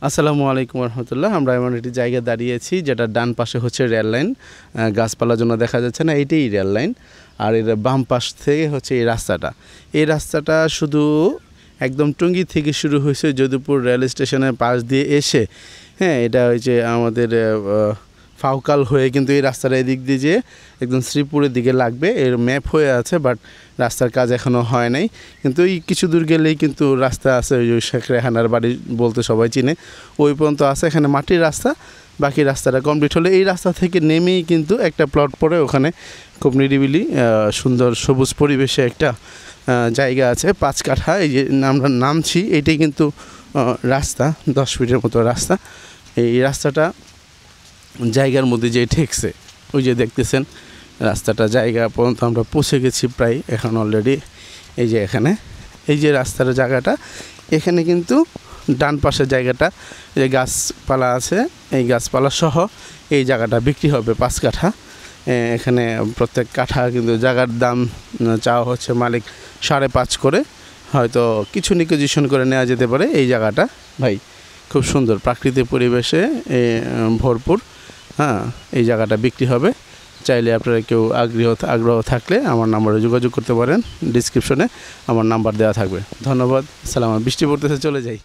আসসালামু আলাইকুম রহমতুল্লাহ। আমরা এমন একটি জায়গায় দাঁড়িয়েছি যেটা ডান পাশে হচ্ছে রেল লাইন, গাছপালার জন্য দেখা যাচ্ছে না, এইটাই রেল লাইন। আর এর বাম পাশ থেকে হচ্ছে এই রাস্তাটা শুধু একদম টঙ্গী থেকে শুরু হয়েছে যদুপুর রেল স্টেশনের পাশ দিয়ে এসে, হ্যাঁ, এটা হচ্ছে আমাদের ফাউকাল হয়ে কিন্তু এই রাস্তাটা এদিক দিয়ে যে একদম শ্রীপুরের দিকে লাগবে, এর ম্যাপ হয়ে আছে, বাট রাস্তার কাজ এখনও হয় নাই। কিন্তু এই কিছু দূর গেলেই কিন্তু রাস্তা আছে, ওই শেখ রেহানার বাড়ি বলতে সবাই চিনে, ওই পর্যন্ত আছে। এখানে মাটির রাস্তা, বাকি রাস্তাটা কমপ্লিট হলে এই রাস্তা থেকে নেমেই কিন্তু একটা প্লট পড়ে, ওখানে খুব নিরিবিলি সুন্দর সবুজ পরিবেশে একটা জায়গা আছে 5 কাঠা। এই যে আমরা নামছি, এটাই কিন্তু রাস্তা, 10 ফিটের মতো রাস্তা। এই রাস্তাটা জায়গার মধ্যে যে ঠেকছে, ওই যে দেখতেছেন রাস্তাটা জায়গা পর্যন্ত আমরা পৌঁছে গেছি প্রায় এখন অলরেডি। এই যে এখানে এই যে রাস্তার জায়গাটা, এখানে কিন্তু ডান পাশের জায়গাটা যে গাছপালা আছে, এই গাছপালা সহ এই জায়গাটা বিক্রি হবে 5 কাঠা। এখানে প্রত্যেক কাঠা কিন্তু জায়গার দাম চাওয়া হচ্ছে মালিক 5.5 করে, হয়তো কিছু নিকোজিশন করে নেওয়া যেতে পারে। এই জায়গাটা ভাই খুব সুন্দর প্রাকৃতিক পরিবেশে ভরপুর। হ্যাঁ, এই জায়গাটা বিক্রি হবে। চাইলে আপনারা কেউ আগ্রহ থাকলে আমার নাম্বারে যোগাযোগ করতে পারেন, ডিসক্রিপশনে আমার নাম্বার দেওয়া থাকবে। ধন্যবাদ, সালাম। বৃষ্টি পড়তেছে, চলে যাই।